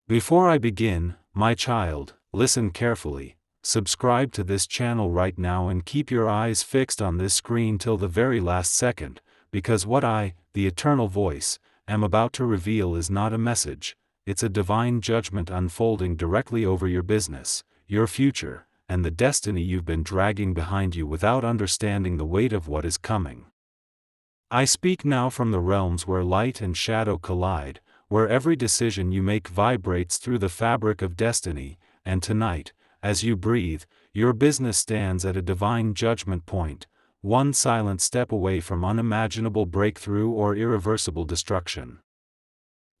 Before I begin, my child, listen carefully. Subscribe to this channel right now and keep your eyes fixed on this screen till the very last second, because what I, the Eternal Voice, am about to reveal is not a message, it's a divine judgment unfolding directly over your business, your future, and the destiny you've been dragging behind you without understanding the weight of what is coming. I speak now from the realms where light and shadow collide, where every decision you make vibrates through the fabric of destiny, and tonight, as you breathe, your business stands at a divine judgment point, one silent step away from unimaginable breakthrough or irreversible destruction.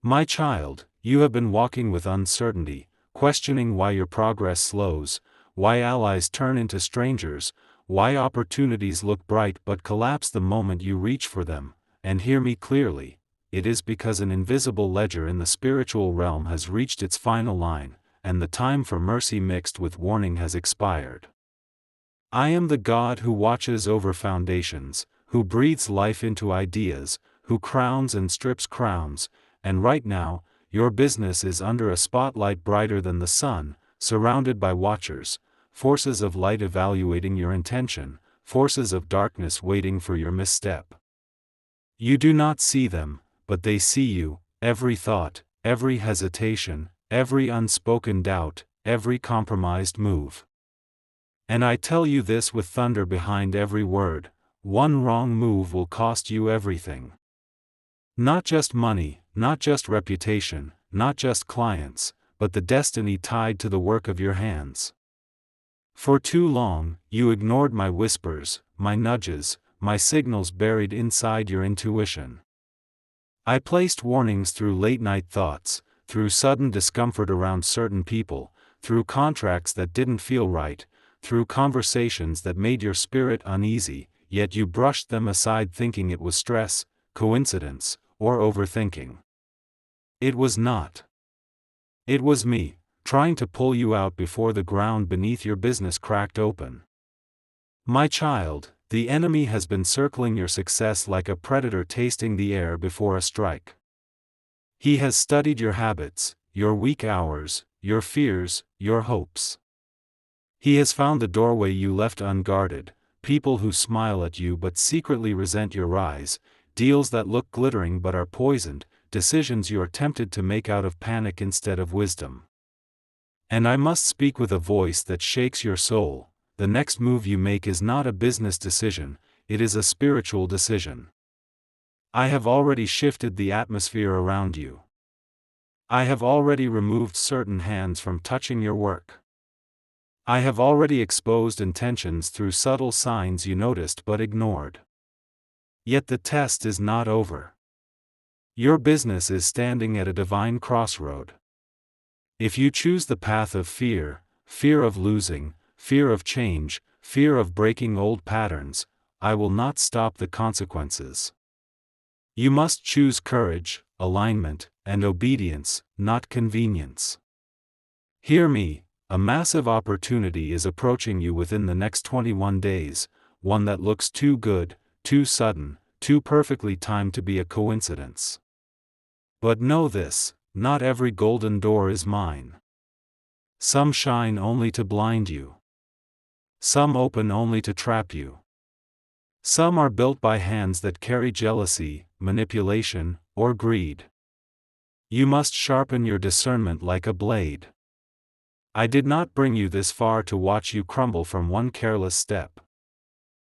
My child, you have been walking with uncertainty, questioning why your progress slows, why allies turn into strangers, why opportunities look bright but collapse the moment you reach for them, and hear me clearly, it is because an invisible ledger in the spiritual realm has reached its final line, and the time for mercy mixed with warning has expired. I am the God who watches over foundations, who breathes life into ideas, who crowns and strips crowns, and right now, your business is under a spotlight brighter than the sun, surrounded by watchers, forces of light evaluating your intention, forces of darkness waiting for your misstep. You do not see them, but they see you, every thought, every hesitation, every unspoken doubt, every compromised move. And I tell you this with thunder behind every word, one wrong move will cost you everything. Not just money, not just reputation, not just clients, but the destiny tied to the work of your hands. For too long, you ignored my whispers, my nudges, my signals buried inside your intuition. I placed warnings through late-night thoughts, through sudden discomfort around certain people, through contracts that didn't feel right, through conversations that made your spirit uneasy, yet you brushed them aside thinking it was stress, coincidence, or overthinking. It was not. It was me, trying to pull you out before the ground beneath your business cracked open. My child, the enemy has been circling your success like a predator tasting the air before a strike. He has studied your habits, your weak hours, your fears, your hopes. He has found the doorway you left unguarded, people who smile at you but secretly resent your rise, deals that look glittering but are poisoned, decisions you are tempted to make out of panic instead of wisdom. And I must speak with a voice that shakes your soul. The next move you make is not a business decision, it is a spiritual decision. I have already shifted the atmosphere around you. I have already removed certain hands from touching your work. I have already exposed intentions through subtle signs you noticed but ignored. Yet the test is not over. Your business is standing at a divine crossroad. If you choose the path of fear, fear of losing, fear of change, fear of breaking old patterns, I will not stop the consequences. You must choose courage, alignment, and obedience, not convenience. Hear me, a massive opportunity is approaching you within the next 21 days, one that looks too good, too sudden, too perfectly timed to be a coincidence. But know this, not every golden door is mine. Some shine only to blind you. Some open only to trap you. Some are built by hands that carry jealousy, manipulation, or greed. You must sharpen your discernment like a blade. I did not bring you this far to watch you crumble from one careless step.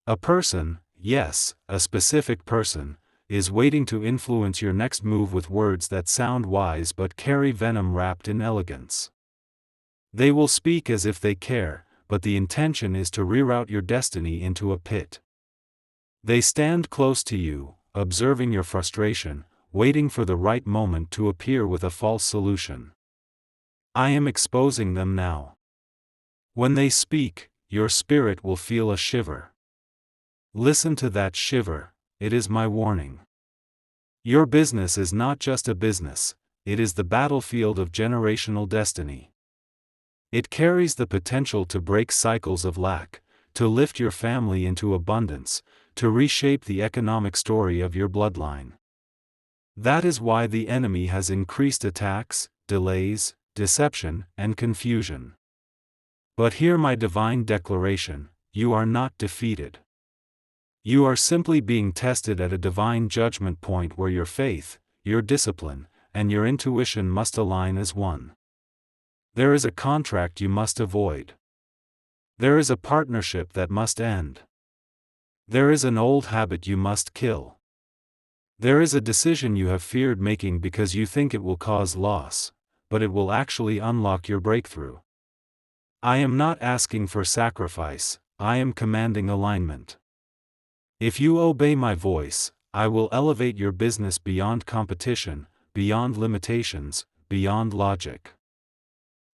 A person, yes, a specific person, is waiting to influence your next move with words that sound wise but carry venom wrapped in elegance. They will speak as if they care, but the intention is to reroute your destiny into a pit. They stand close to you, observing your frustration, waiting for the right moment to appear with a false solution. I am exposing them now. When they speak, your spirit will feel a shiver. Listen to that shiver, it is my warning. Your business is not just a business, it is the battlefield of generational destiny. It carries the potential to break cycles of lack, to lift your family into abundance, to reshape the economic story of your bloodline. That is why the enemy has increased attacks, delays, deception, and confusion. But hear my divine declaration: you are not defeated. You are simply being tested at a divine judgment point where your faith, your discipline, and your intuition must align as one. There is a contract you must avoid. There is a partnership that must end. There is an old habit you must kill. There is a decision you have feared making because you think it will cause loss, but it will actually unlock your breakthrough. I am not asking for sacrifice, I am commanding alignment. If you obey my voice, I will elevate your business beyond competition, beyond limitations, beyond logic.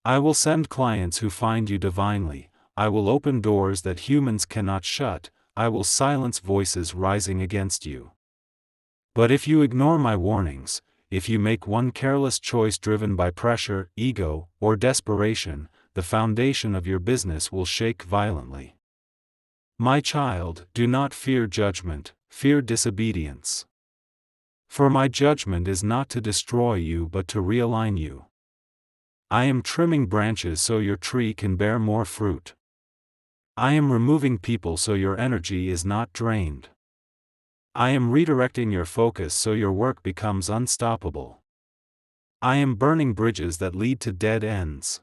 I will send clients who find you divinely, I will open doors that humans cannot shut, I will silence voices rising against you. But if you ignore my warnings, if you make one careless choice driven by pressure, ego, or desperation, the foundation of your business will shake violently. My child, do not fear judgment, fear disobedience. For my judgment is not to destroy you but to realign you. I am trimming branches so your tree can bear more fruit. I am removing people so your energy is not drained. I am redirecting your focus so your work becomes unstoppable. I am burning bridges that lead to dead ends.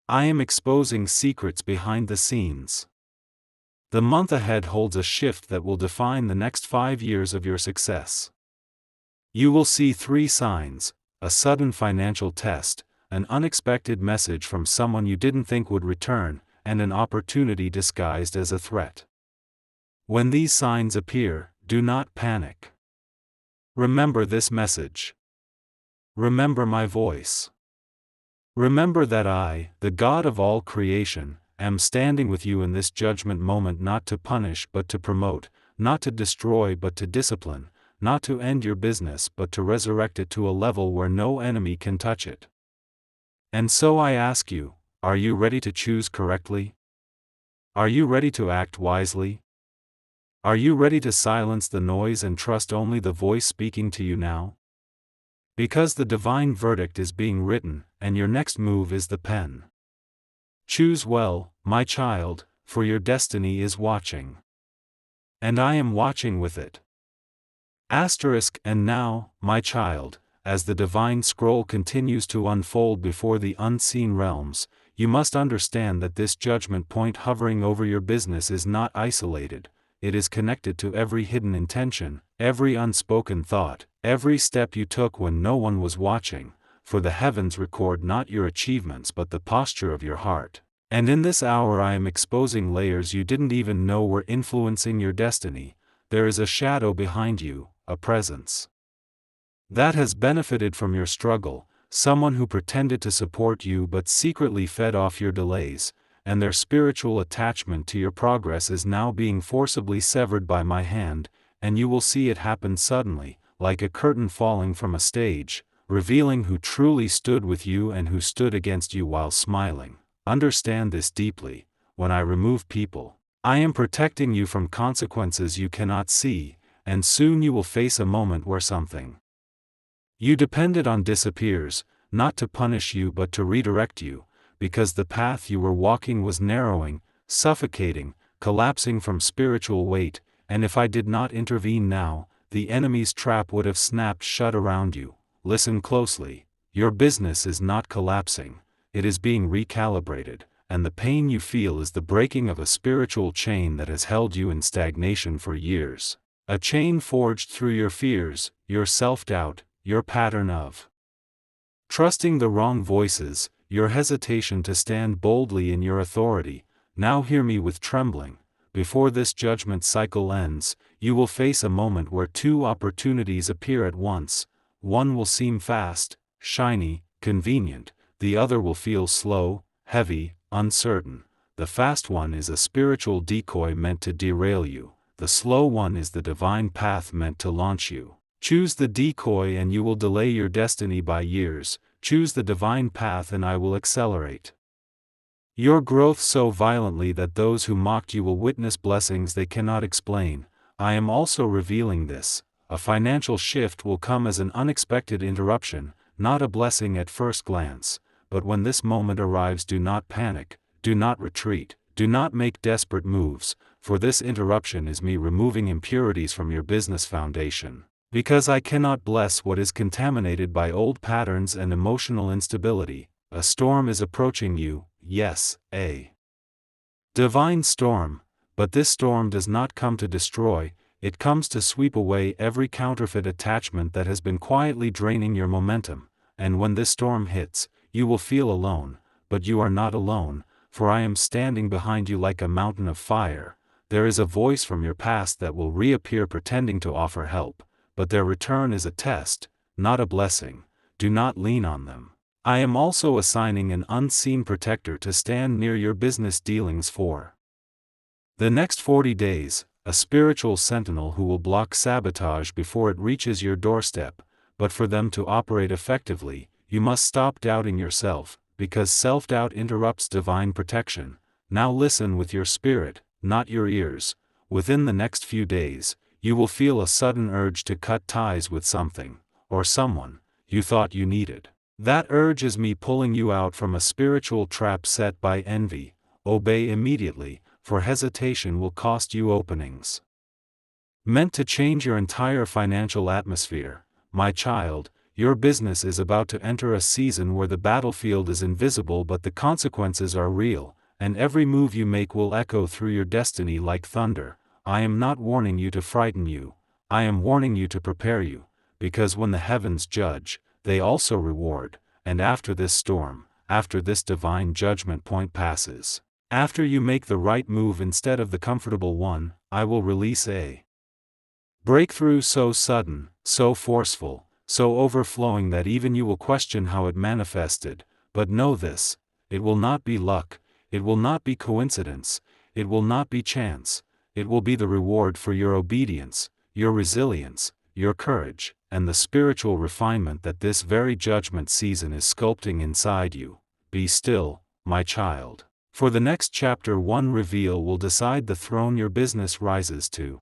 I am exposing secrets behind the scenes. The month ahead holds a shift that will define the next 5 years of your success. You will see 3 signs: a sudden financial test, an unexpected message from someone you didn't think would return, and an opportunity disguised as a threat. When these signs appear, do not panic. Remember this message. Remember my voice. Remember that I, the God of all creation, am standing with you in this judgment moment, not to punish but to promote, not to destroy but to discipline, not to end your business but to resurrect it to a level where no enemy can touch it. And so I ask you, are you ready to choose correctly? Are you ready to act wisely? Are you ready to silence the noise and trust only the voice speaking to you now? Because the divine verdict is being written, and your next move is the pen. Choose well, my child, for your destiny is watching. And I am watching with it. And now, my child, as the divine scroll continues to unfold before the unseen realms, you must understand that this judgment point hovering over your business is not isolated. It is connected to every hidden intention, every unspoken thought, every step you took when no one was watching, for the heavens record not your achievements but the posture of your heart. And in this hour I am exposing layers you didn't even know were influencing your destiny. There is a shadow behind you, a presence that has benefited from your struggle, someone who pretended to support you but secretly fed off your delays, and their spiritual attachment to your progress is now being forcibly severed by my hand, and you will see it happen suddenly, like a curtain falling from a stage, revealing who truly stood with you and who stood against you while smiling. Understand this deeply: when I remove people, I am protecting you from consequences you cannot see, and soon you will face a moment where something you depended on disappears, not to punish you but to redirect you, because the path you were walking was narrowing, suffocating, collapsing from spiritual weight, and if I did not intervene now, the enemy's trap would have snapped shut around you. Listen closely: your business is not collapsing, it is being recalibrated, and the pain you feel is the breaking of a spiritual chain that has held you in stagnation for years. A chain forged through your fears, your self-doubt, your pattern of trusting the wrong voices, your hesitation to stand boldly in your authority. Now hear me with trembling. Before this judgment cycle ends, you will face a moment where 2 opportunities appear at once. One will seem fast, shiny, convenient, the other will feel slow, heavy, uncertain. The fast one is a spiritual decoy meant to derail you. The slow one is the divine path meant to launch you. Choose the decoy and you will delay your destiny by years. Choose the divine path and I will accelerate your growth so violently that those who mocked you will witness blessings they cannot explain. I am also revealing this: a financial shift will come as an unexpected interruption, not a blessing at first glance, but when this moment arrives, do not panic, do not retreat, do not make desperate moves, for this interruption is me removing impurities from your business foundation. Because I cannot bless what is contaminated by old patterns and emotional instability, a storm is approaching you, yes, a divine storm, but this storm does not come to destroy, it comes to sweep away every counterfeit attachment that has been quietly draining your momentum, and when this storm hits, you will feel alone, but you are not alone, for I am standing behind you like a mountain of fire. There is a voice from your past that will reappear pretending to offer help, but their return is a test, not a blessing. Do not lean on them. I am also assigning an unseen protector to stand near your business dealings for the next 40 days, a spiritual sentinel who will block sabotage before it reaches your doorstep, but for them to operate effectively, you must stop doubting yourself, because self-doubt interrupts divine protection. Now listen with your spirit, not your ears. Within the next few days, you will feel a sudden urge to cut ties with something, or someone, you thought you needed. That urge is me pulling you out from a spiritual trap set by envy. Obey immediately, for hesitation will cost you openings. Meant to change your entire financial atmosphere, my child, your business is about to enter a season where the battlefield is invisible but the consequences are real, and every move you make will echo through your destiny like thunder. I am not warning you to frighten you, I am warning you to prepare you, because when the heavens judge, they also reward, and after this storm, after this divine judgment point passes, after you make the right move instead of the comfortable one, I will release a breakthrough so sudden, so forceful, so overflowing that even you will question how it manifested. But know this, it will not be luck, it will not be coincidence, it will not be chance, it will be the reward for your obedience, your resilience, your courage, and the spiritual refinement that this very judgment season is sculpting inside you. Be still, my child. For the next chapter, one reveal will decide the throne your business rises to.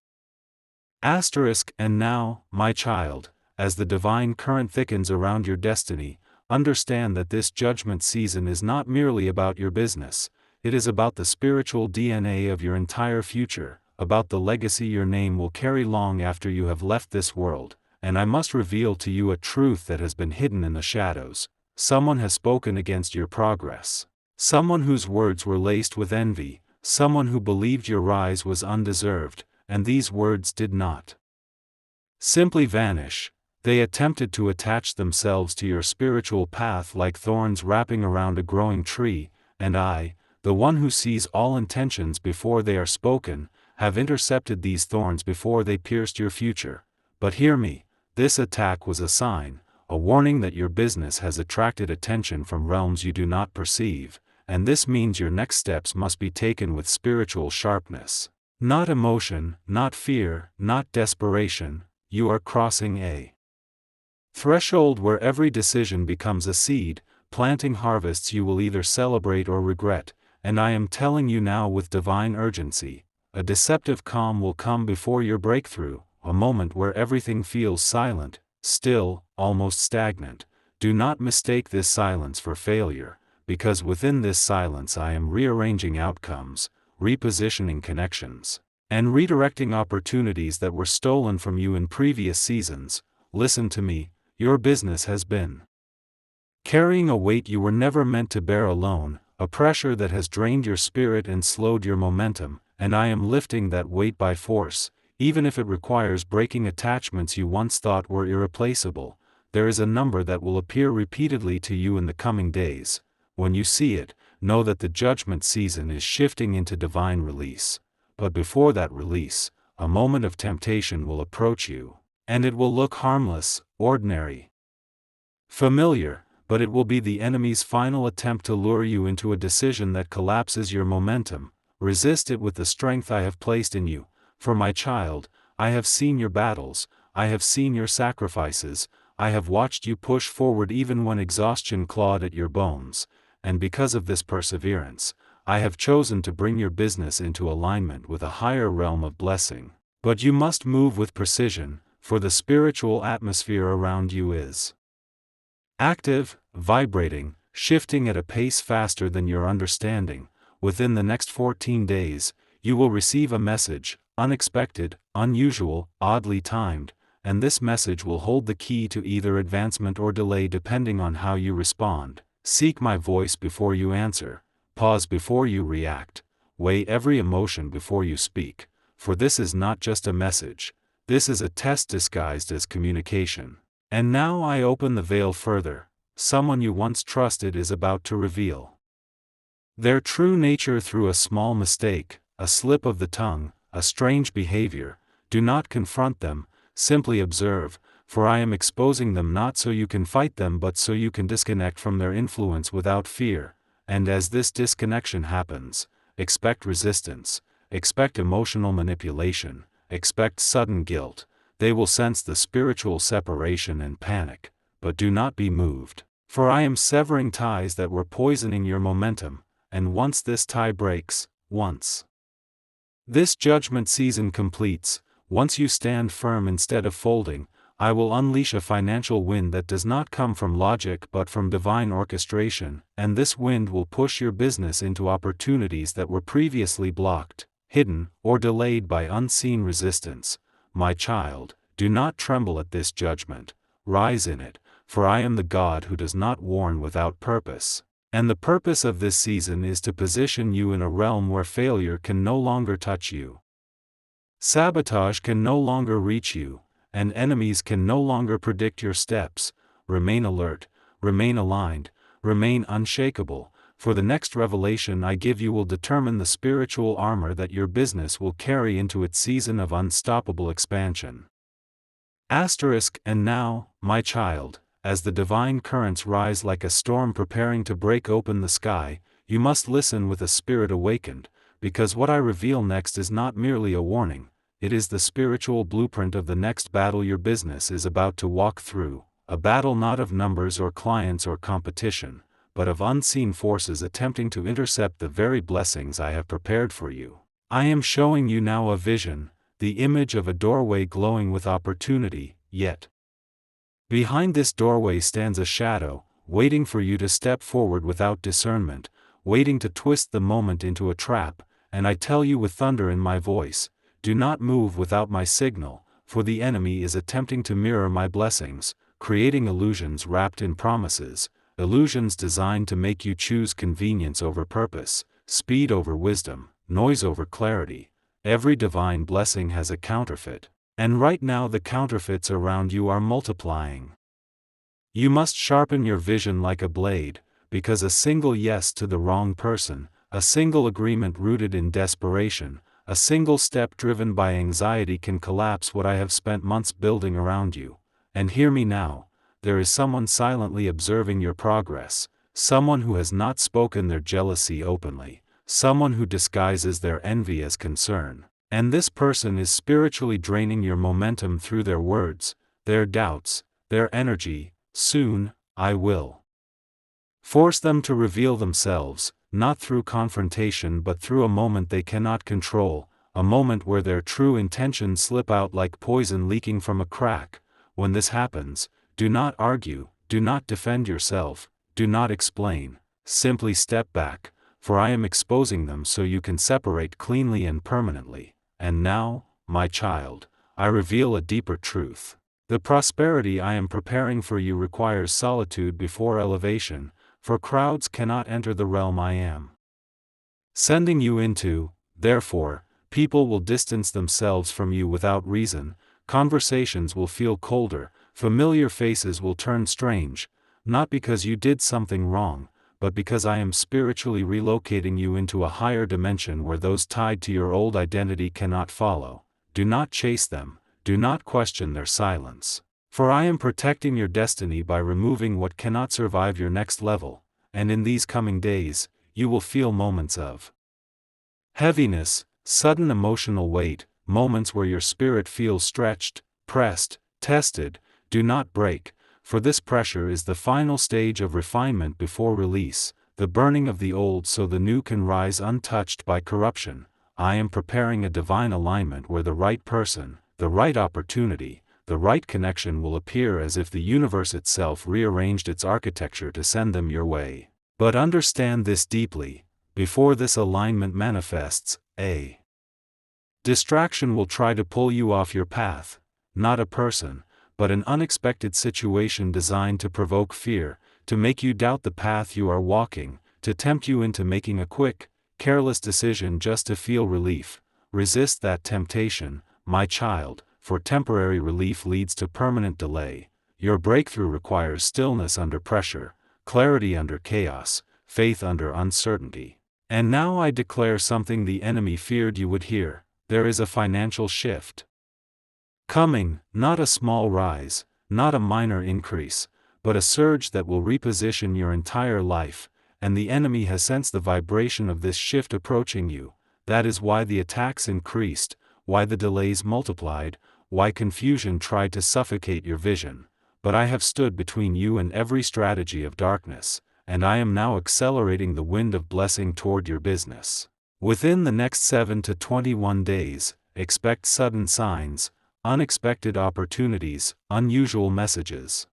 And now, my child, as the divine current thickens around your destiny, understand that this judgment season is not merely about your business, it is about the spiritual DNA of your entire future, about the legacy your name will carry long after you have left this world. And I must reveal to you a truth that has been hidden in the shadows. Someone has spoken against your progress. Someone whose words were laced with envy, someone who believed your rise was undeserved, and these words did not simply vanish. They attempted to attach themselves to your spiritual path like thorns wrapping around a growing tree, and I, the one who sees all intentions before they are spoken, have intercepted these thorns before they pierced your future. But hear me, this attack was a sign, a warning that your business has attracted attention from realms you do not perceive, and this means your next steps must be taken with spiritual sharpness. Not emotion, not fear, not desperation. You are crossing a threshold where every decision becomes a seed, planting harvests you will either celebrate or regret, and I am telling you now with divine urgency, a deceptive calm will come before your breakthrough, a moment where everything feels silent, still, almost stagnant. Do not mistake this silence for failure, because within this silence I am rearranging outcomes, repositioning connections, and redirecting opportunities that were stolen from you in previous seasons. Listen to me, your business has been carrying a weight you were never meant to bear alone, a pressure that has drained your spirit and slowed your momentum, and I am lifting that weight by force, even if it requires breaking attachments you once thought were irreplaceable. There is a number that will appear repeatedly to you in the coming days. When you see it, know that the judgment season is shifting into divine release. But before that release, a moment of temptation will approach you, and it will look harmless, ordinary, familiar, but it will be the enemy's final attempt to lure you into a decision that collapses your momentum. Resist it with the strength I have placed in you, for my child, I have seen your battles, I have seen your sacrifices, I have watched you push forward even when exhaustion clawed at your bones, and because of this perseverance, I have chosen to bring your business into alignment with a higher realm of blessing. But you must move with precision, for the spiritual atmosphere around you is Active, vibrating, shifting at a pace faster than your understanding. Within the next 14 days, you will receive a message, unexpected, unusual, oddly timed, and this message will hold the key to either advancement or delay depending on how you respond. Seek my voice before you answer, pause before you react, weigh every emotion before you speak, for this is not just a message, this is a test disguised as communication. And now I open the veil further. Someone you once trusted is about to reveal their true nature through a small mistake, a slip of the tongue, a strange behavior. Do not confront them, simply observe, for I am exposing them not so you can fight them but so you can disconnect from their influence without fear. And as this disconnection happens, expect resistance, expect emotional manipulation, expect sudden guilt. They will sense the spiritual separation and panic, but do not be moved, for I am severing ties that were poisoning your momentum, and once this tie breaks, once this judgment season completes, once you stand firm instead of folding, I will unleash a financial wind that does not come from logic but from divine orchestration, and this wind will push your business into opportunities that were previously blocked, hidden, or delayed by unseen resistance. My child, do not tremble at this judgment, rise in it, for I am the God who does not warn without purpose. And the purpose of this season is to position you in a realm where failure can no longer touch you. Sabotage can no longer reach you, and enemies can no longer predict your steps. Remain alert, remain aligned, remain unshakable, for the next revelation I give you will determine the spiritual armor that your business will carry into its season of unstoppable expansion. And now, my child, as the divine currents rise like a storm preparing to break open the sky, you must listen with a spirit awakened, because what I reveal next is not merely a warning, it is the spiritual blueprint of the next battle your business is about to walk through, a battle not of numbers or clients or competition, but of unseen forces attempting to intercept the very blessings I have prepared for you. I am showing you now a vision, the image of a doorway glowing with opportunity, yet behind this doorway stands a shadow, waiting for you to step forward without discernment, waiting to twist the moment into a trap, and I tell you with thunder in my voice, do not move without my signal, for the enemy is attempting to mirror my blessings, creating illusions wrapped in promises, illusions designed to make you choose convenience over purpose, speed over wisdom, noise over clarity. Every divine blessing has a counterfeit. And right now the counterfeits around you are multiplying. You must sharpen your vision like a blade, because a single yes to the wrong person, a single agreement rooted in desperation, a single step driven by anxiety can collapse what I have spent months building around you. And hear me now, there is someone silently observing your progress, someone who has not spoken their jealousy openly, someone who disguises their envy as concern. And this person is spiritually draining your momentum through their words, their doubts, their energy. Soon, I will force them to reveal themselves, not through confrontation but through a moment they cannot control, a moment where their true intentions slip out like poison leaking from a crack. When this happens, do not argue, do not defend yourself, do not explain, simply step back, for I am exposing them so you can separate cleanly and permanently. And now, my child, I reveal a deeper truth. The prosperity I am preparing for you requires solitude before elevation, for crowds cannot enter the realm I am sending you into. Therefore, people will distance themselves from you without reason, conversations will feel colder, familiar faces will turn strange, not because you did something wrong, but because I am spiritually relocating you into a higher dimension where those tied to your old identity cannot follow. Do not chase them, do not question their silence. For I am protecting your destiny by removing what cannot survive your next level, and in these coming days, you will feel moments of heaviness, sudden emotional weight, moments where your spirit feels stretched, pressed, tested. Do not break, for this pressure is the final stage of refinement before release, the burning of the old so the new can rise untouched by corruption. I am preparing a divine alignment where the right person, the right opportunity, the right connection will appear as if the universe itself rearranged its architecture to send them your way. But understand this deeply: before this alignment manifests, a distraction will try to pull you off your path, not a person, but an unexpected situation designed to provoke fear, to make you doubt the path you are walking, to tempt you into making a quick, careless decision just to feel relief. Resist that temptation, my child, for temporary relief leads to permanent delay. Your breakthrough requires stillness under pressure, clarity under chaos, faith under uncertainty. And now I declare something the enemy feared you would hear: there is a financial shift coming, not a small rise, not a minor increase, but a surge that will reposition your entire life, and the enemy has sensed the vibration of this shift approaching you. That is why the attacks increased, why the delays multiplied, why confusion tried to suffocate your vision. But I have stood between you and every strategy of darkness, and I am now accelerating the wind of blessing toward your business. Within the next 7 to 21 days, expect sudden signs, unexpected opportunities, unusual messages.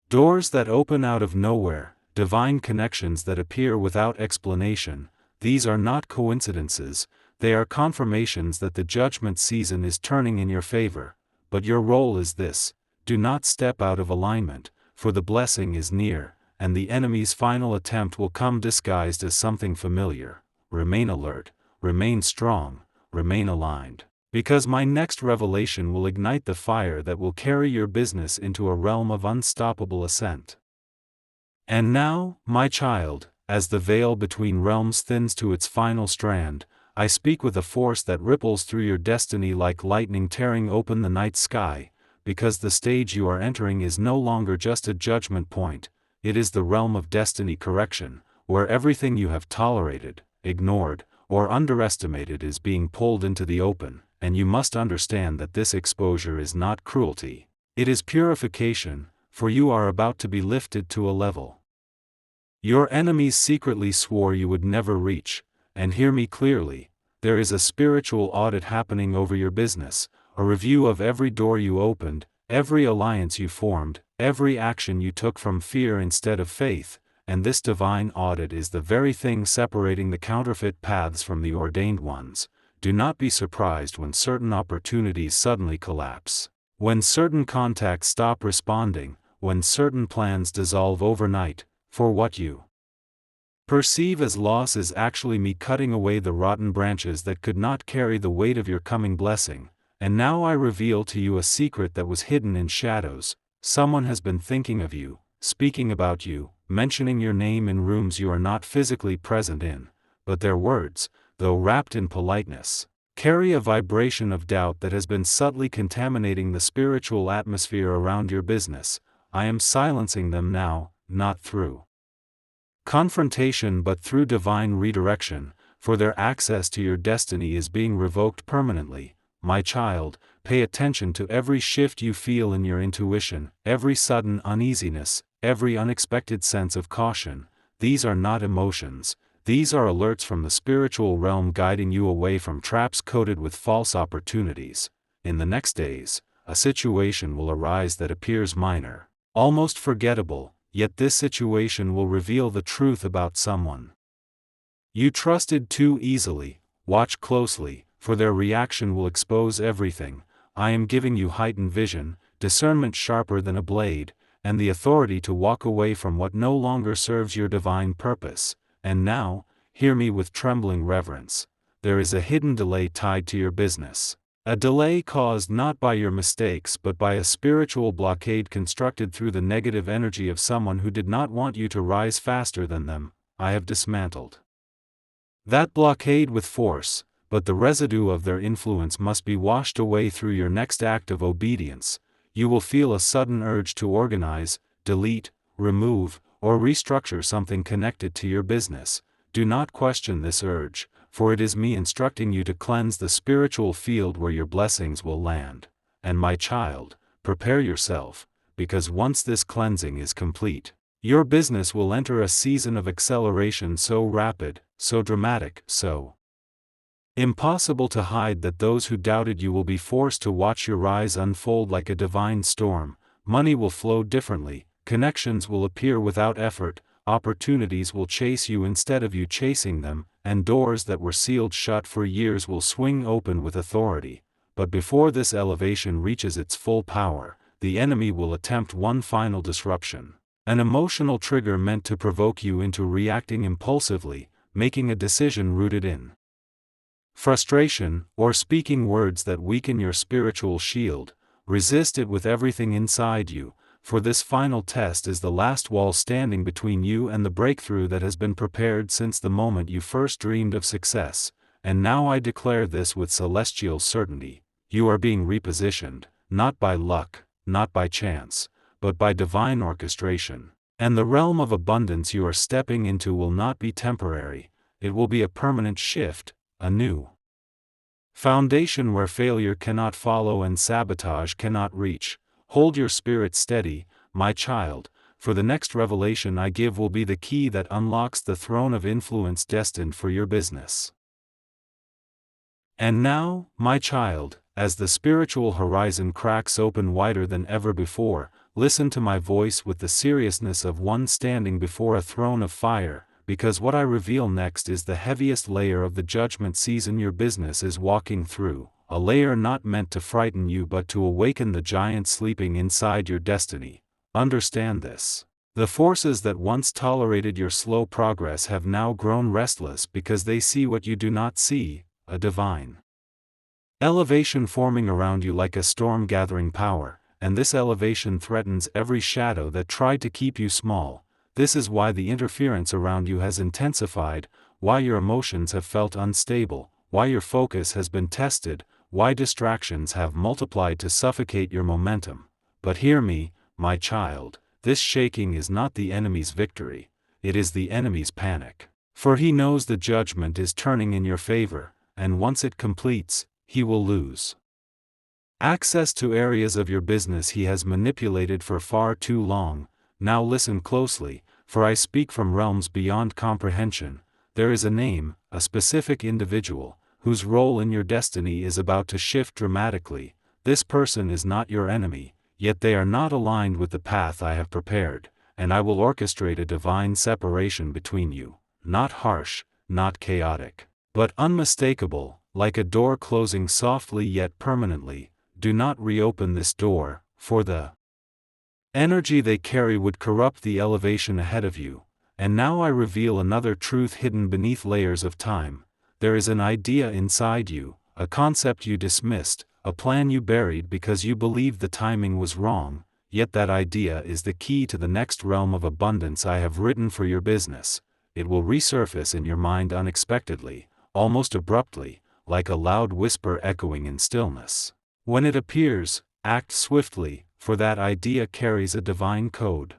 Doors that open out of nowhere, divine connections that appear without explanation. These are not coincidences, they are confirmations that the judgment season is turning in your favor. But your role is this: do not step out of alignment, for the blessing is near, and the enemy's final attempt will come disguised as something familiar. Remain alert, remain strong, remain aligned, because my next revelation will ignite the fire that will carry your business into a realm of unstoppable ascent. And now, my child, as the veil between realms thins to its final strand, I speak with a force that ripples through your destiny like lightning tearing open the night sky, because the stage you are entering is no longer just a judgment point, it is the realm of destiny correction, where everything you have tolerated, ignored, or underestimated is being pulled into the open, and you must understand that this exposure is not cruelty, it is purification, for you are about to be lifted to a level your enemies secretly swore you would never reach. And hear me clearly, there is a spiritual audit happening over your business, a review of every door you opened, every alliance you formed, every action you took from fear instead of faith, and this divine audit is the very thing separating the counterfeit paths from the ordained ones. Do not be surprised when certain opportunities suddenly collapse, when certain contacts stop responding, when certain plans dissolve overnight, for what you perceive as loss is actually me cutting away the rotten branches that could not carry the weight of your coming blessing. And now I reveal to you a secret that was hidden in shadows. Someone has been thinking of you, speaking about you, mentioning your name in rooms you are not physically present in, but their words, though wrapped in politeness, carry a vibration of doubt that has been subtly contaminating the spiritual atmosphere around your business. I am silencing them now, not through confrontation but through divine redirection, for their access to your destiny is being revoked permanently. My child, pay attention to every shift you feel in your intuition, every sudden uneasiness, every unexpected sense of caution. These are not emotions, these are alerts from the spiritual realm guiding you away from traps coated with false opportunities. In the next days, a situation will arise that appears minor, almost forgettable, yet this situation will reveal the truth about someone you trusted too easily. Watch closely, for their reaction will expose everything. I am giving you heightened vision, discernment sharper than a blade, and the authority to walk away from what no longer serves your divine purpose. And now, hear me with trembling reverence. There is a hidden delay tied to your business. A delay caused not by your mistakes but by a spiritual blockade constructed through the negative energy of someone who did not want you to rise faster than them. I have dismantled that blockade with force, but the residue of their influence must be washed away through your next act of obedience. You will feel a sudden urge to organize, delete, remove, or restructure something connected to your business. Do not question this urge, for it is me instructing you to cleanse the spiritual field where your blessings will land. And my child, prepare yourself, because once this cleansing is complete, your business will enter a season of acceleration so rapid, so dramatic, so Impossible to hide that those who doubted you will be forced to watch your rise unfold like a divine storm. Money will flow differently, connections will appear without effort, opportunities will chase you instead of you chasing them, and doors that were sealed shut for years will swing open with authority. But before this elevation reaches its full power, the enemy will attempt one final disruption. An emotional trigger meant to provoke you into reacting impulsively, making a decision rooted in frustration, or speaking words that weaken your spiritual shield. Resist it with everything inside you, for this final test is the last wall standing between you and the breakthrough that has been prepared since the moment you first dreamed of success. And now I declare this with celestial certainty: you are being repositioned, not by luck, not by chance, but by divine orchestration. And the realm of abundance you are stepping into will not be temporary, it will be a permanent shift, a new foundation where failure cannot follow and sabotage cannot reach. Hold your spirit steady, my child, for the next revelation I give will be the key that unlocks the throne of influence destined for your business. And now, my child, as the spiritual horizon cracks open wider than ever before, listen to my voice with the seriousness of one standing before a throne of fire, because what I reveal next is the heaviest layer of the judgment season your business is walking through, a layer not meant to frighten you but to awaken the giant sleeping inside your destiny. Understand this. The forces that once tolerated your slow progress have now grown restless because they see what you do not see, a divine elevation forming around you like a storm gathering power, and this elevation threatens every shadow that tried to keep you small. This is why the interference around you has intensified, why your emotions have felt unstable, why your focus has been tested, why distractions have multiplied to suffocate your momentum. But hear me, my child, this shaking is not the enemy's victory, it is the enemy's panic. For he knows the judgment is turning in your favor, and once it completes, he will lose access to areas of your business he has manipulated for far too long. Now listen closely, for I speak from realms beyond comprehension. There is a name, a specific individual, whose role in your destiny is about to shift dramatically. This person is not your enemy, yet they are not aligned with the path I have prepared, and I will orchestrate a divine separation between you, not harsh, not chaotic, but unmistakable, like a door closing softly yet permanently. Do not reopen this door, for the energy they carry would corrupt the elevation ahead of you. And now I reveal another truth hidden beneath layers of time. There is an idea inside you, a concept you dismissed, a plan you buried because you believed the timing was wrong, yet that idea is the key to the next realm of abundance I have written for your business. It will resurface in your mind unexpectedly, almost abruptly, like a loud whisper echoing in stillness. When it appears, act swiftly, for that idea carries a divine code.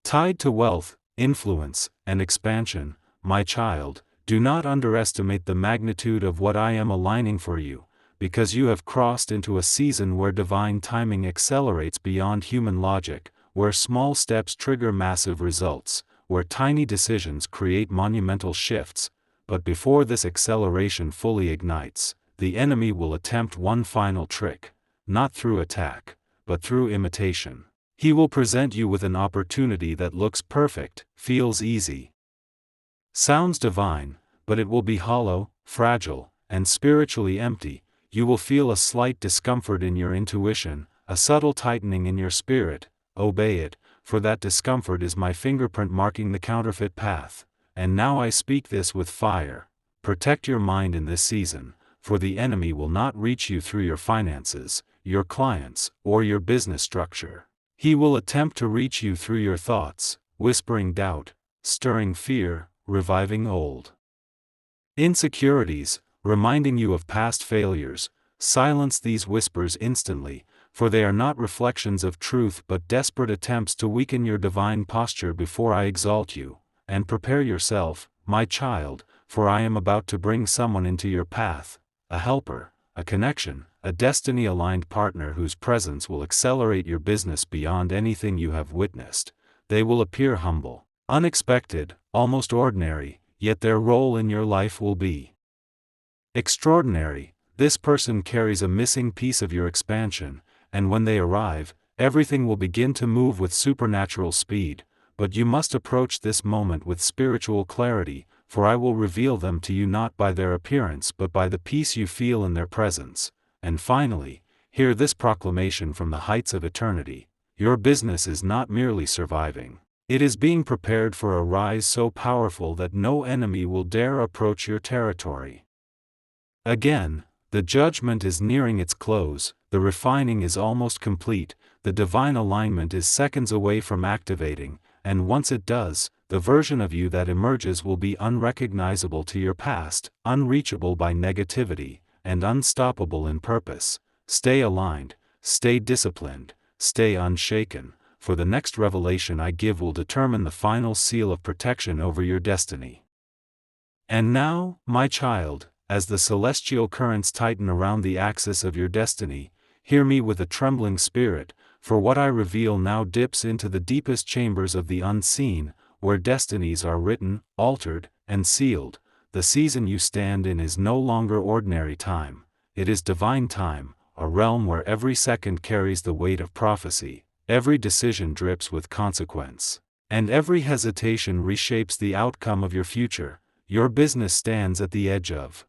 Tied to wealth, influence, and expansion, my child, do not underestimate the magnitude of what I am aligning for you, because you have crossed into a season where divine timing accelerates beyond human logic, where small steps trigger massive results, where tiny decisions create monumental shifts. But before this acceleration fully ignites, the enemy will attempt one final trick, not through attack, but through imitation. He will present you with an opportunity that looks perfect, feels easy, sounds divine, but it will be hollow, fragile, and spiritually empty. You will feel a slight discomfort in your intuition, a subtle tightening in your spirit. Obey it, for that discomfort is my fingerprint marking the counterfeit path. And now I speak this with fire. Protect your mind in this season, for the enemy will not reach you through your finances, your clients, or your business structure. He will attempt to reach you through your thoughts, whispering doubt, stirring fear, reviving old insecurities, reminding you of past failures. Silence these whispers instantly, for they are not reflections of truth but desperate attempts to weaken your divine posture before I exalt you. And prepare yourself, my child, for I am about to bring someone into your path, a helper, a connection, a destiny-aligned partner whose presence will accelerate your business beyond anything you have witnessed. They will appear humble, unexpected, almost ordinary, yet their role in your life will be Extraordinary, this person carries a missing piece of your expansion, and when they arrive, everything will begin to move with supernatural speed, but you must approach this moment with spiritual clarity, for I will reveal them to you not by their appearance but by the peace you feel in their presence. And finally, hear this proclamation from the heights of eternity: your business is not merely surviving. It is being prepared for a rise so powerful that no enemy will dare approach your territory. Again, the judgment is nearing its close, the refining is almost complete, the divine alignment is seconds away from activating, and once it does, the version of you that emerges will be unrecognizable to your past, unreachable by negativity, and unstoppable in purpose. Stay aligned, stay disciplined, stay unshaken, for the next revelation I give will determine the final seal of protection over your destiny. And now, my child, as the celestial currents tighten around the axis of your destiny, hear me with a trembling spirit, for what I reveal now dips into the deepest chambers of the unseen, where destinies are written, altered, and sealed. The season you stand in is no longer ordinary time, it is divine time, a realm where every second carries the weight of prophecy, every decision drips with consequence, and every hesitation reshapes the outcome of your future. Your business stands at the edge of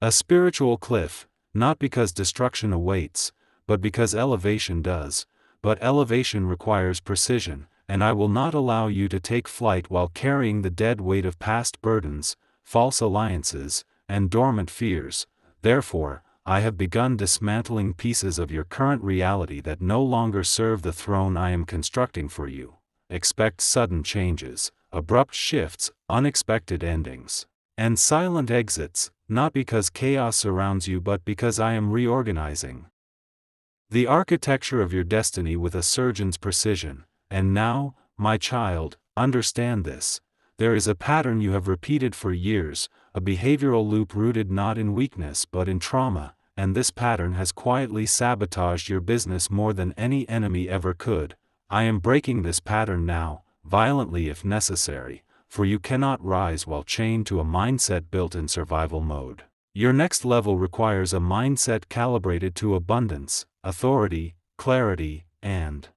a spiritual cliff, not because destruction awaits, but because elevation does. But elevation requires precision, and I will not allow you to take flight while carrying the dead weight of past burdens, false alliances, and dormant fears. Therefore, I have begun dismantling pieces of your current reality that no longer serve the throne I am constructing for you. Expect sudden changes, abrupt shifts, unexpected endings, and silent exits, not because chaos surrounds you but because I am reorganizing the architecture of your destiny with a surgeon's precision. And now, my child, understand this: there is a pattern you have repeated for years, a behavioral loop rooted not in weakness but in trauma, and this pattern has quietly sabotaged your business more than any enemy ever could. I am breaking this pattern now, violently if necessary, for you cannot rise while chained to a mindset built in survival mode. Your next level requires a mindset calibrated to abundance, authority, clarity, and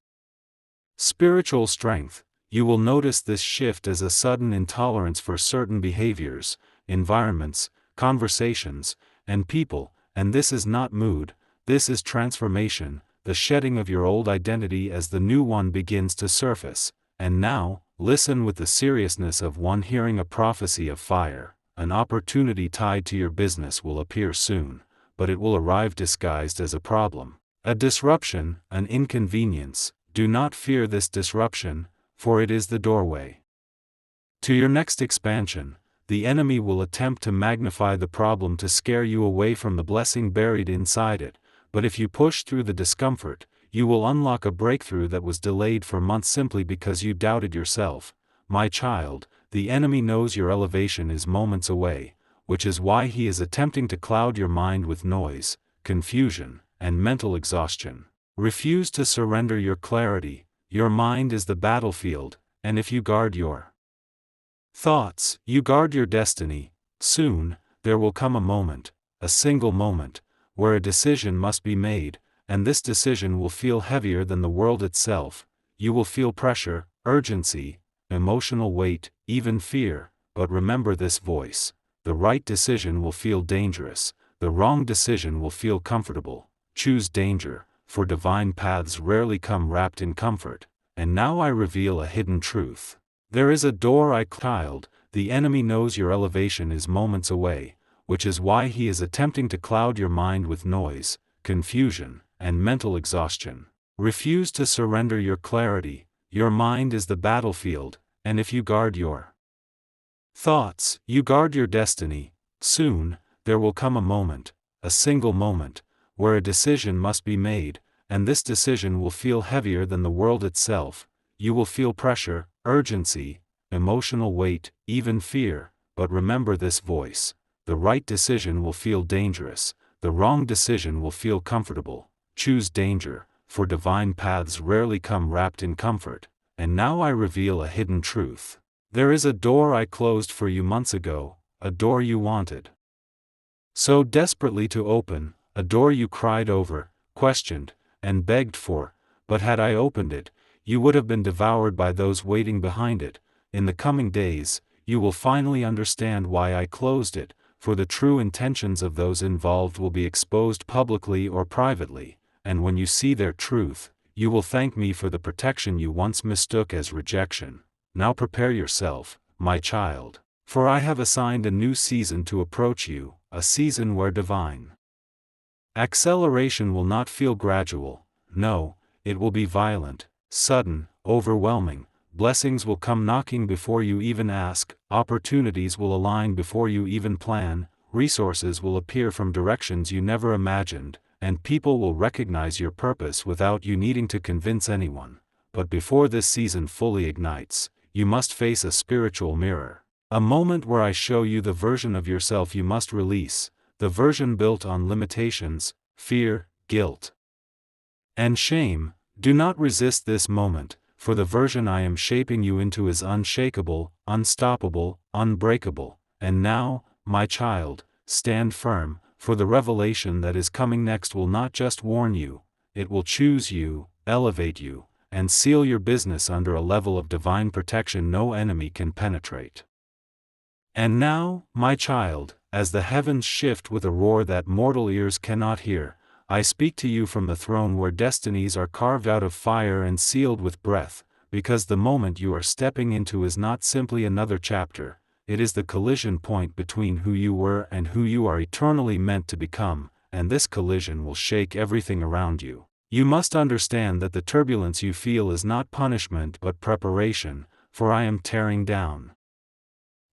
spiritual strength. You will notice this shift as a sudden intolerance for certain behaviors, environments, conversations, and people, and this is not mood, this is transformation, the shedding of your old identity as the new one begins to surface. And now, listen with the seriousness of one hearing a prophecy of fire. An opportunity tied to your business will appear soon, but it will arrive disguised as a problem, a disruption, an inconvenience. Do not fear this disruption, for it is the doorway to your next expansion. The enemy will attempt to magnify the problem to scare you away from the blessing buried inside it, but if you push through the discomfort, you will unlock a breakthrough that was delayed for months simply because you doubted yourself. My child, the enemy knows your elevation is moments away, which is why he is attempting to cloud your mind with noise, confusion, and mental exhaustion. Refuse to surrender your clarity. Your mind is the battlefield, and if you guard your thoughts, you guard your destiny. Soon, there will come a moment, a single moment, where a decision must be made, and this decision will feel heavier than the world itself. You will feel pressure, urgency, emotional weight, even fear, but remember this voice: the right decision will feel dangerous, the wrong decision will feel comfortable. Choose danger, for divine paths rarely come wrapped in comfort. And now I reveal a hidden truth. There is a door, child. The enemy knows your elevation is moments away, which is why he is attempting to cloud your mind with noise, confusion, and mental exhaustion. Refuse to surrender your clarity. Your mind is the battlefield, and if you guard your thoughts, you guard your destiny. Soon, there will come a moment, a single moment, where a decision must be made, and this decision will feel heavier than the world itself. You will feel pressure, urgency, emotional weight, even fear, but remember this voice: the right decision will feel dangerous, the wrong decision will feel comfortable. Choose danger, for divine paths rarely come wrapped in comfort. And now I reveal a hidden truth. There is a door I closed for you months ago, a door you wanted, So desperately to open, a door you cried over, questioned, and begged for, but had I opened it, you would have been devoured by those waiting behind it. In the coming days, you will finally understand why I closed it, for the true intentions of those involved will be exposed publicly or privately, and when you see their truth, you will thank me for the protection you once mistook as rejection. Now prepare yourself, my child, for I have assigned a new season to approach you, a season where divine acceleration will not feel gradual. No, it will be violent, sudden, overwhelming. Blessings will come knocking before you even ask, opportunities will align before you even plan, resources will appear from directions you never imagined, and people will recognize your purpose without you needing to convince anyone. But before this season fully ignites, you must face a spiritual mirror. A moment where I show you the version of yourself you must release, the version built on limitations, fear, guilt, and shame. Do not resist this moment, for the version I am shaping you into is unshakable, unstoppable, unbreakable. And now, my child, stand firm, for the revelation that is coming next will not just warn you, it will choose you, elevate you, and seal your business under a level of divine protection no enemy can penetrate. And now, my child, as the heavens shift with a roar that mortal ears cannot hear, I speak to you from the throne where destinies are carved out of fire and sealed with breath, because the moment you are stepping into is not simply another chapter, it is the collision point between who you were and who you are eternally meant to become, and this collision will shake everything around you. You must understand that the turbulence you feel is not punishment but preparation, for I am tearing down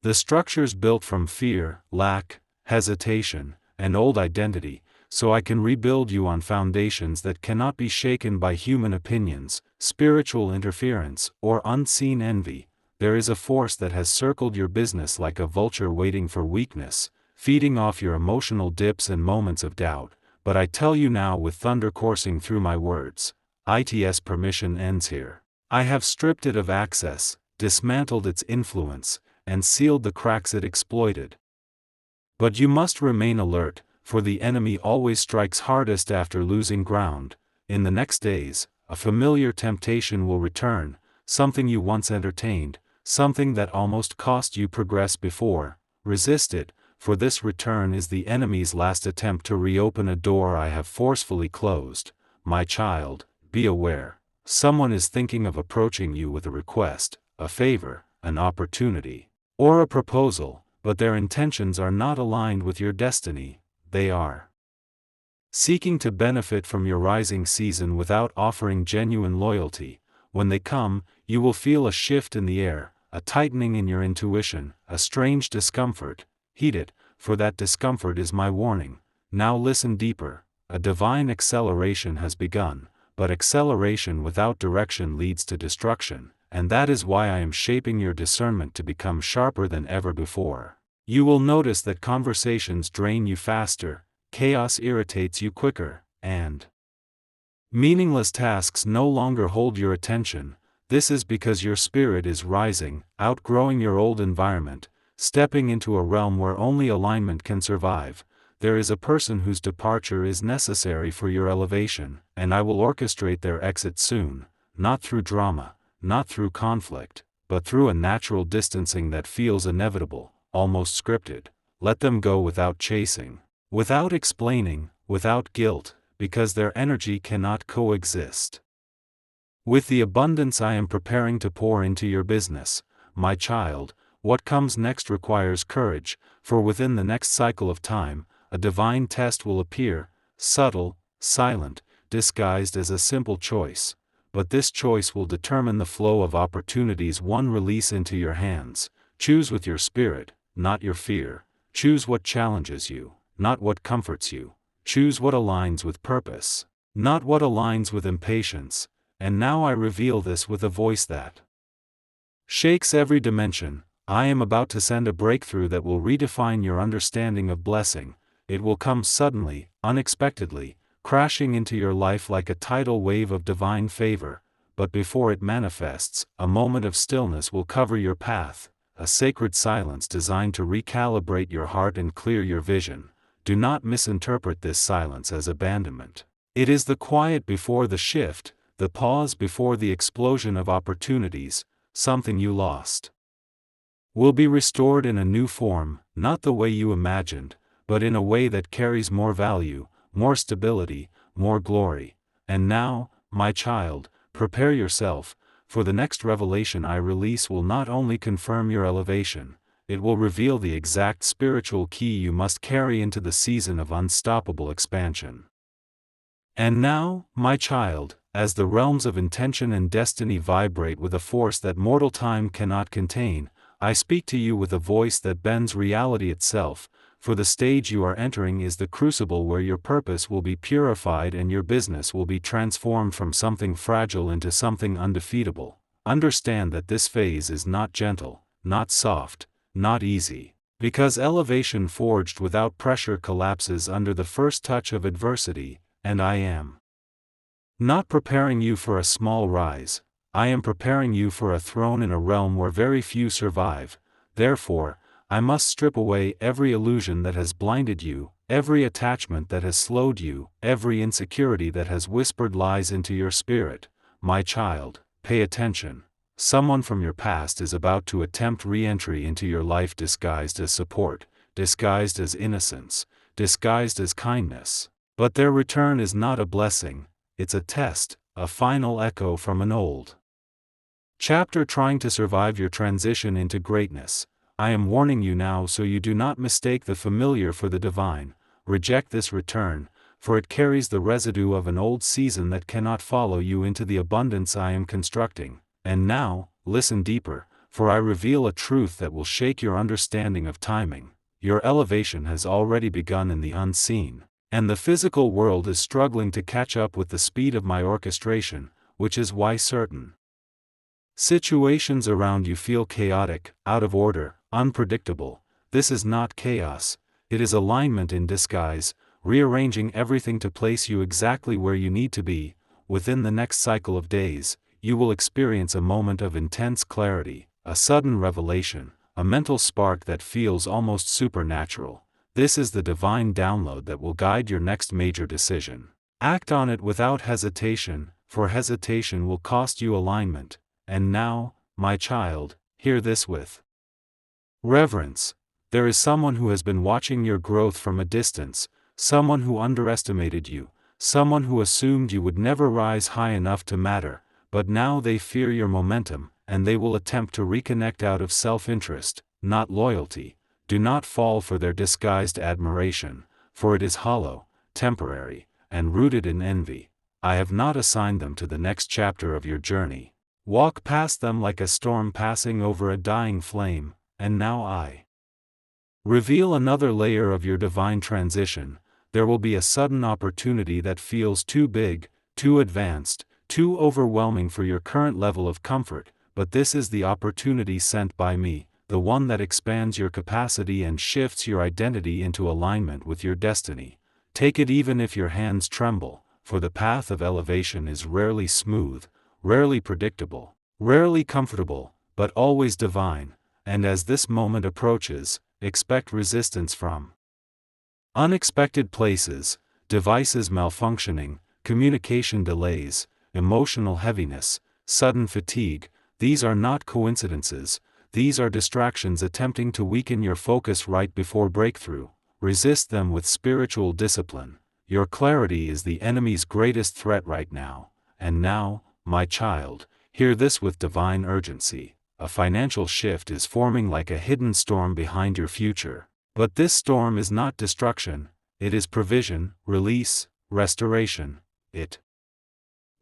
the structures built from fear, lack, hesitation, and old identity, so I can rebuild you on foundations that cannot be shaken by human opinions, spiritual interference, or unseen envy. There is a force that has circled your business like a vulture waiting for weakness, feeding off your emotional dips and moments of doubt, but I tell you now with thunder coursing through my words, its permission ends here. I have stripped it of access, dismantled its influence, and sealed the cracks it exploited. But you must remain alert, for the enemy always strikes hardest after losing ground. In the next days, a familiar temptation will return, something you once entertained, something that almost cost you progress before. Resist it, for this return is the enemy's last attempt to reopen a door I have forcefully closed. My child, be aware. Someone is thinking of approaching you with a request, a favor, an opportunity, or a proposal, but their intentions are not aligned with your destiny. They are seeking to benefit from your rising season without offering genuine loyalty. When they come, you will feel a shift in the air, a tightening in your intuition, a strange discomfort. Heed it, for that discomfort is my warning. Now listen deeper. A divine acceleration has begun, but acceleration without direction leads to destruction, and that is why I am shaping your discernment to become sharper than ever before. You will notice that conversations drain you faster, chaos irritates you quicker, and meaningless tasks no longer hold your attention. This is because your spirit is rising, outgrowing your old environment, stepping into a realm where only alignment can survive. There is a person whose departure is necessary for your elevation, and I will orchestrate their exit soon, not through drama, not through conflict, but through a natural distancing that feels inevitable, almost scripted. Let them go without chasing, without explaining, without guilt, because their energy cannot coexist with the abundance I am preparing to pour into your business. My child, what comes next requires courage, for within the next cycle of time, a divine test will appear, subtle, silent, disguised as a simple choice. But this choice will determine the flow of opportunities one release into your hands. Choose with your spirit, not your fear. Choose what challenges you, not what comforts you. Choose what aligns with purpose, not what aligns with impatience. And now I reveal this with a voice that shakes every dimension. I am about to send a breakthrough that will redefine your understanding of blessing. It will come suddenly, unexpectedly, crashing into your life like a tidal wave of divine favor. But before it manifests, a moment of stillness will cover your path, a sacred silence designed to recalibrate your heart and clear your vision. do not misinterpret this silence as abandonment. It is the quiet before the shift, the pause before the explosion of opportunities. Something you lost will be restored in a new form, not the way you imagined, but in a way that carries more value, more stability, more glory. And now, my child, prepare yourself, for the next revelation I release will not only confirm your elevation, it will reveal the exact spiritual key you must carry into the season of unstoppable expansion. And now, my child, as the realms of intention and destiny vibrate with a force that mortal time cannot contain, I speak to you with a voice that bends reality itself, for the stage you are entering is the crucible where your purpose will be purified and your business will be transformed from something fragile into something undefeatable. Understand that this phase is not gentle, not soft, not easy, because elevation forged without pressure collapses under the first touch of adversity, and I am not preparing you for a small rise, I am preparing you for a throne in a realm where very few survive. Therefore, I must strip away every illusion that has blinded you, every attachment that has slowed you, every insecurity that has whispered lies into your spirit. My child, pay attention. Someone from your past is about to attempt re-entry into your life disguised as support, disguised as innocence, disguised as kindness. But their return is not a blessing, it's a test, a final echo from an old chapter trying to survive your transition into greatness. I am warning you now so you do not mistake the familiar for the divine. Reject this return, for it carries the residue of an old season that cannot follow you into the abundance I am constructing. And now, listen deeper, for I reveal a truth that will shake your understanding of timing. Your elevation has already begun in the unseen, and the physical world is struggling to catch up with the speed of my orchestration, which is why certain situations around you feel chaotic, out of order, unpredictable. This is not chaos, it is alignment in disguise, rearranging everything to place you exactly where you need to be. Within the next cycle of days, you will experience a moment of intense clarity, a sudden revelation, a mental spark that feels almost supernatural. This is the divine download that will guide your next major decision. Act on it without hesitation, for hesitation will cost you alignment. And now, my child, hear this with reverence. There is someone who has been watching your growth from a distance, someone who underestimated you, someone who assumed you would never rise high enough to matter, but now they fear your momentum, and they will attempt to reconnect out of self-interest, not loyalty. Do not fall for their disguised admiration, for it is hollow, temporary, and rooted in envy. I have not assigned them to the next chapter of your journey. Walk past them like a storm passing over a dying flame, and now I reveal another layer of your divine transition. There will be a sudden opportunity that feels too big, too advanced, too overwhelming for your current level of comfort, but this is the opportunity sent by me, the one that expands your capacity and shifts your identity into alignment with your destiny. Take it even if your hands tremble, for the path of elevation is rarely smooth, rarely predictable, rarely comfortable, but always divine, and as this moment approaches, expect resistance from unexpected places, devices malfunctioning, communication delays, emotional heaviness, sudden fatigue. These are not coincidences, these are distractions attempting to weaken your focus right before breakthrough. Resist them with spiritual discipline. Your clarity is the enemy's greatest threat right now. And now, my child, hear this with divine urgency. A financial shift is forming like a hidden storm behind your future. But this storm is not destruction, it is provision, release, restoration. It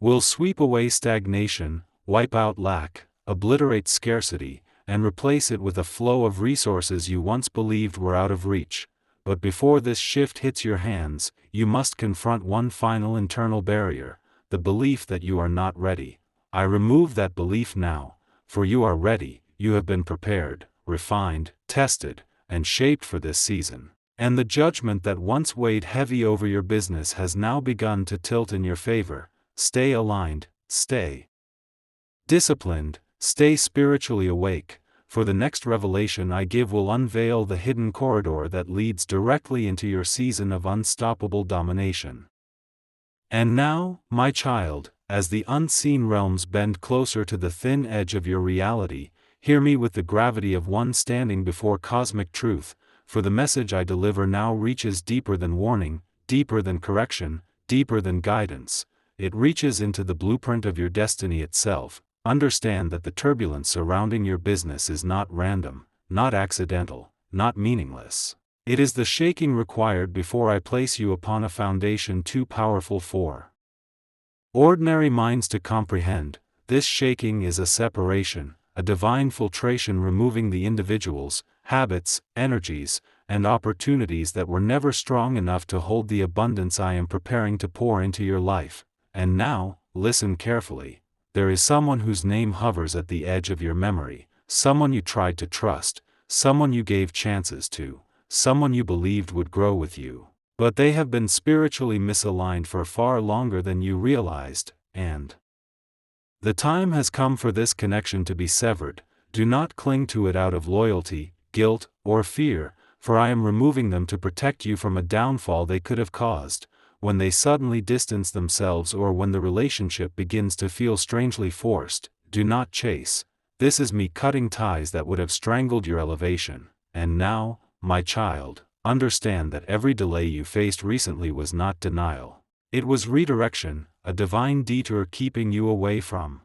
will sweep away stagnation, wipe out lack, obliterate scarcity, and replace it with a flow of resources you once believed were out of reach. But before this shift hits your hands, you must confront one final internal barrier, the belief that you are not ready. I remove that belief now, for you are ready. You have been prepared, refined, tested, and shaped for this season. And the judgment that once weighed heavy over your business has now begun to tilt in your favor. Stay aligned, stay disciplined, stay spiritually awake, for the next revelation I give will unveil the hidden corridor that leads directly into your season of unstoppable domination. And now, my child, as the unseen realms bend closer to the thin edge of your reality, hear me with the gravity of one standing before cosmic truth, for the message I deliver now reaches deeper than warning, deeper than correction, deeper than guidance. It reaches into the blueprint of your destiny itself. Understand that the turbulence surrounding your business is not random, not accidental, not meaningless. It is the shaking required before I place you upon a foundation too powerful for ordinary minds to comprehend. This shaking is a separation, a divine filtration removing the individuals, habits, energies, and opportunities that were never strong enough to hold the abundance I am preparing to pour into your life. And now, listen carefully. There is someone whose name hovers at the edge of your memory, someone you tried to trust, someone you gave chances to, someone you believed would grow with you. But they have been spiritually misaligned for far longer than you realized, and the time has come for this connection to be severed. Do not cling to it out of loyalty, guilt, or fear, for I am removing them to protect you from a downfall they could have caused. When they suddenly distance themselves or when the relationship begins to feel strangely forced, do not chase. This is me cutting ties that would have strangled your elevation. And now, my child, understand that every delay you faced recently was not denial. It was redirection, a divine detour keeping you away from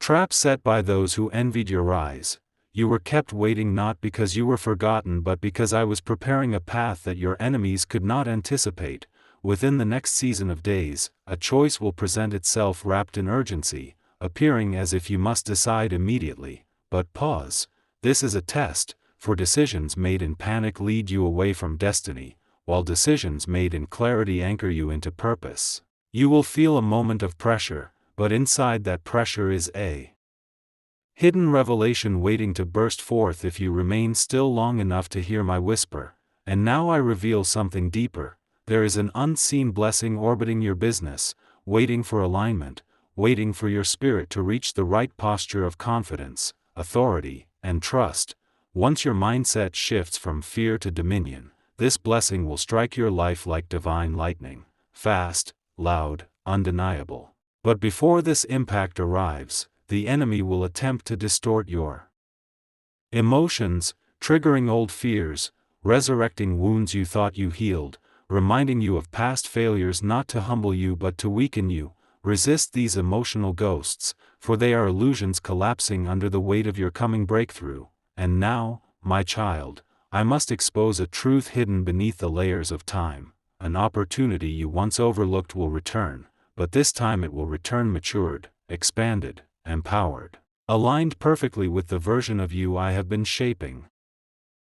traps set by those who envied your rise. You were kept waiting not because you were forgotten but because I was preparing a path that your enemies could not anticipate. Within the next season of days, a choice will present itself wrapped in urgency, appearing as if you must decide immediately. But pause. This is a test, for decisions made in panic lead you away from destiny, while decisions made in clarity anchor you into purpose. You will feel a moment of pressure, but inside that pressure is a hidden revelation waiting to burst forth if you remain still long enough to hear my whisper. And now I reveal something deeper. There is an unseen blessing orbiting your business, waiting for alignment, waiting for your spirit to reach the right posture of confidence, authority, and trust. Once your mindset shifts from fear to dominion, this blessing will strike your life like divine lightning, fast, loud, undeniable. But before this impact arrives, the enemy will attempt to distort your emotions, triggering old fears, resurrecting wounds you thought you healed, reminding you of past failures not to humble you but to weaken you. Resist these emotional ghosts, for they are illusions collapsing under the weight of your coming breakthrough. And now, my child, I must expose a truth hidden beneath the layers of time. An opportunity you once overlooked will return, but this time it will return matured, expanded, empowered, aligned perfectly with the version of you I have been shaping.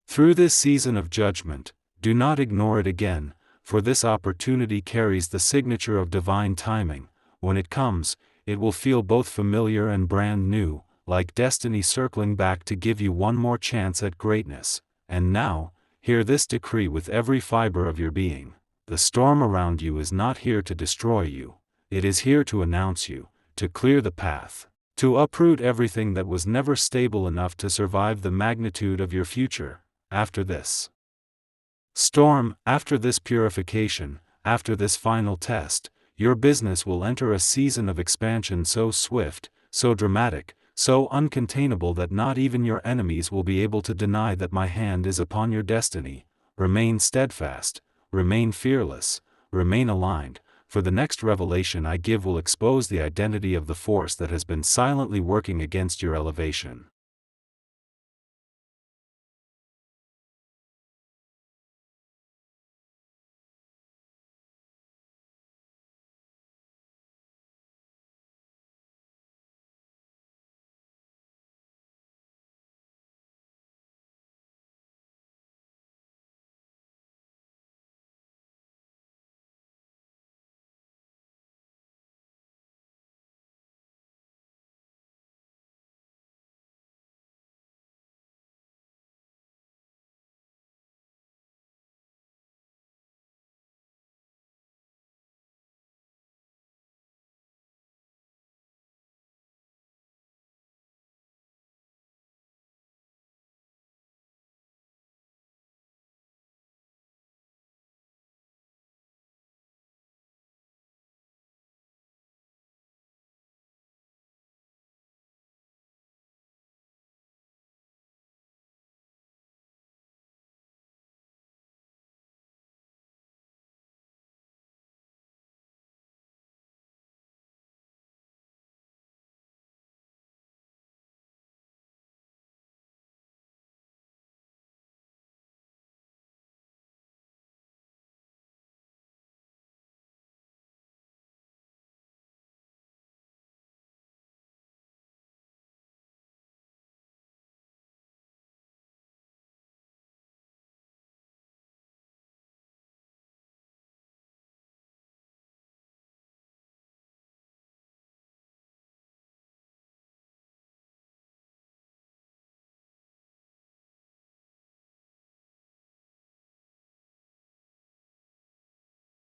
Through this season of judgment, do not ignore it again, for this opportunity carries the signature of divine timing. When it comes, it will feel both familiar and brand new, like destiny circling back to give you one more chance at greatness. And now, hear this decree with every fiber of your being. The storm around you is not here to destroy you. It is here to announce you, to clear the path, to uproot everything that was never stable enough to survive the magnitude of your future. After this storm, after this purification, after this final test, your business will enter a season of expansion so swift, so dramatic, so uncontainable that not even your enemies will be able to deny that my hand is upon your destiny. Remain steadfast, remain fearless, remain aligned, for the next revelation I give will expose the identity of the force that has been silently working against your elevation.